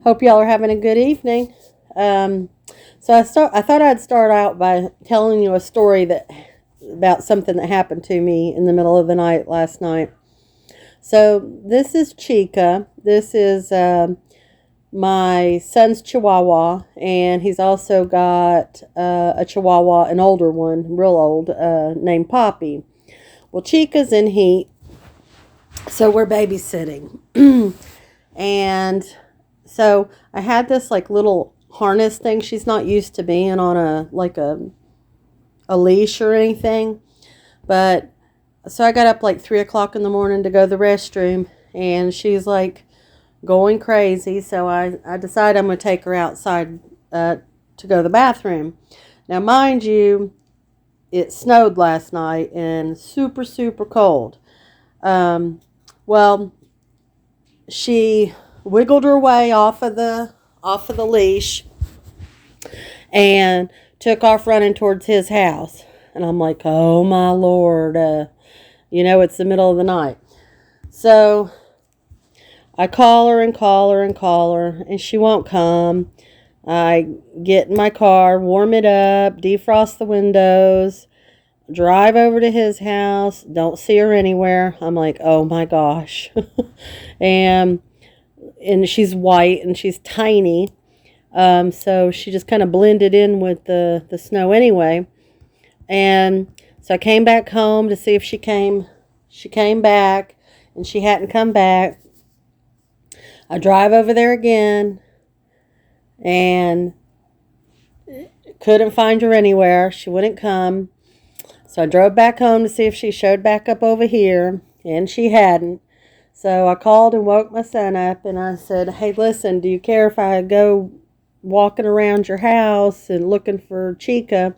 Hope y'all are having a good evening. I thought I'd start out by telling you a story about something that happened to me in the middle of the night last night. So this is Chica. This is my son's Chihuahua, and he's also got a Chihuahua, an older one, real old, named Poppy. Well, Chica's in heat, so we're babysitting. And so I had this like little harness thing. She's not used to being on a leash or anything. But so I got up like 3 o'clock in the morning to go to the restroom, and she's like going crazy. So I decided I'm going to take her outside to go to the bathroom. Now, mind you, it snowed last night and super, super cold. Well, she wiggled her way off of the leash and took off running towards his house. And I'm like, oh my Lord, it's the middle of the night. So I call her and call her and call her, and she won't come. I get in my car, warm it up, defrost the windows, drive over to his house, don't see her anywhere. I'm like, oh my gosh. and she's white and she's tiny. So she just kind of blended in with the snow anyway. And so I came back home to see if she came. She came back, and she hadn't come back. I drive over there again and couldn't find her anywhere. She wouldn't come. So I drove back home to see if she showed back up over here, and she hadn't. So I called and woke my son up, and I said, hey, listen, do you care if I go walking around your house and looking for Chica?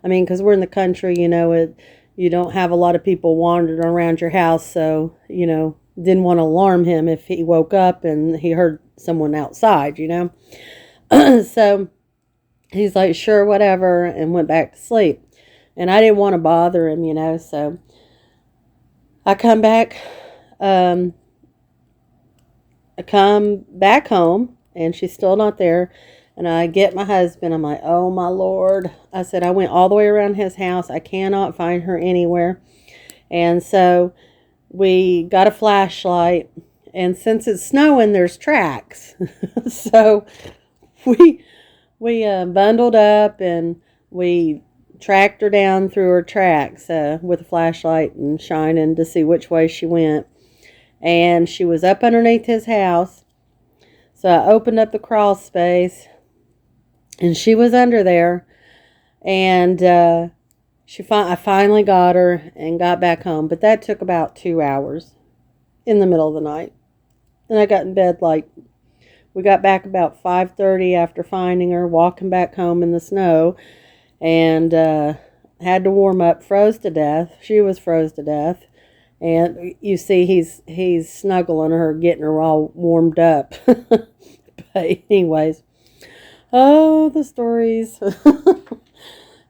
I mean, because we're in the country, you don't have a lot of people wandering around your house, so, didn't want to alarm him if he woke up and he heard someone outside, So he's like, sure, whatever, and went back to sleep. And I didn't want to bother him, so I come back home, and she's still not there. And I get my husband. I'm like, oh my Lord. I said, I went all the way around his house. I cannot find her anywhere. And so we got a flashlight. And since it's snowing, there's tracks. So we bundled up and we tracked her down through her tracks with a flashlight and shining to see which way she went. And she was up underneath his house. So I opened up the crawl space, and she was under there. And I finally got her and got back home. But that took about 2 hours in the middle of the night. And I got in bed we got back about 5:30 after finding her, walking back home in the snow. And had to warm up, froze to death. She was froze to death. And you see he's snuggling her, getting her all warmed up. But anyways, oh, the stories.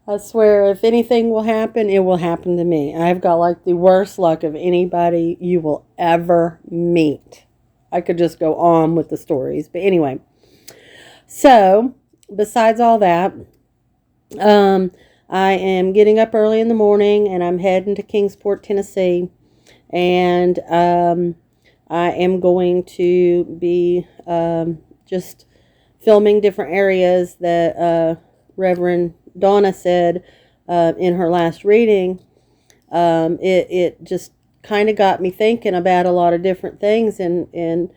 I swear, if anything will happen, it will happen to me. I've got like the worst luck of anybody you will ever meet. I could just go on with the stories. But anyway, so besides all that, I am getting up early in the morning, and I'm heading to Kingsport, Tennessee. And I am going to be just filming different areas that Reverend Donna said in her last reading. It just kind of got me thinking about a lot of different things. And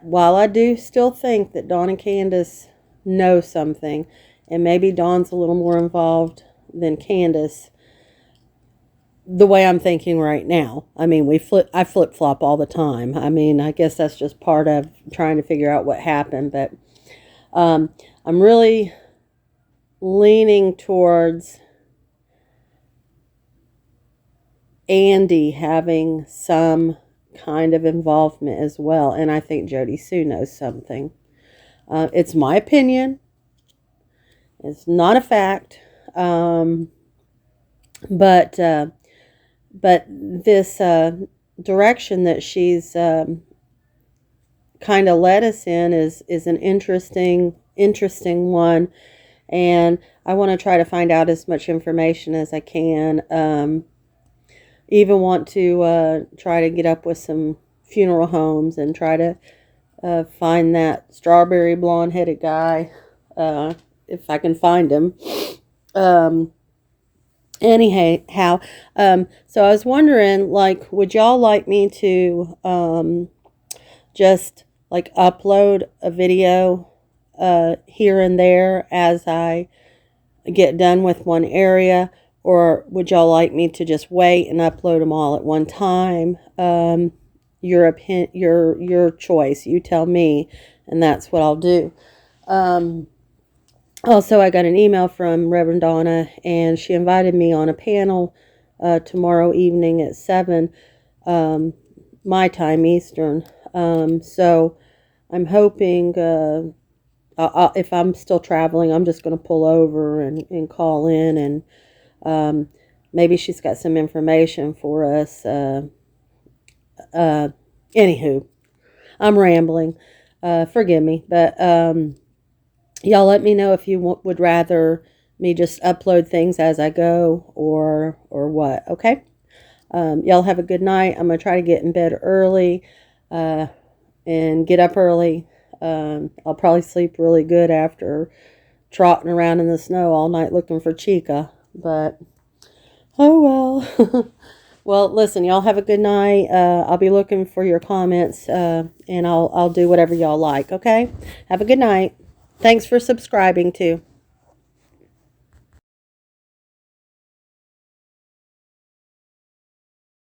while I do still think that Dawn and Candace know something, and maybe Dawn's a little more involved than Candace, the way I'm thinking right now. I mean, I flip-flop all the time. I mean, I guess that's just part of trying to figure out what happened. But I'm really leaning towards Andy having some kind of involvement as well. And I think Jody Sue knows something. It's my opinion. It's not a fact. But this direction that she's kind of led us in is an interesting one, and I want to try to find out as much information as I can. Even want to try to get up with some funeral homes and try to find that strawberry blonde-headed guy, if I can find him. Anyhow, so I was wondering, like, would y'all like me to just like upload a video here and there as I get done with one area, or would y'all like me to just wait and upload them all at one time? Your choice. You tell me, and that's what I'll do. Also, I got an email from Reverend Donna, and she invited me on a panel tomorrow evening at 7 my time, Eastern. So I'm hoping if I'm still traveling, I'm just going to pull over and call in, and maybe she's got some information for us. Anywho, I'm rambling. Forgive me, but y'all let me know if you would rather me just upload things as I go or what, okay? Y'all have a good night. I'm going to try to get in bed early and get up early. I'll probably sleep really good after trotting around in the snow all night looking for Chica, but oh well. Well, listen, y'all have a good night. I'll be looking for your comments, and I'll do whatever y'all like, okay? Have a good night. Thanks for subscribing, too.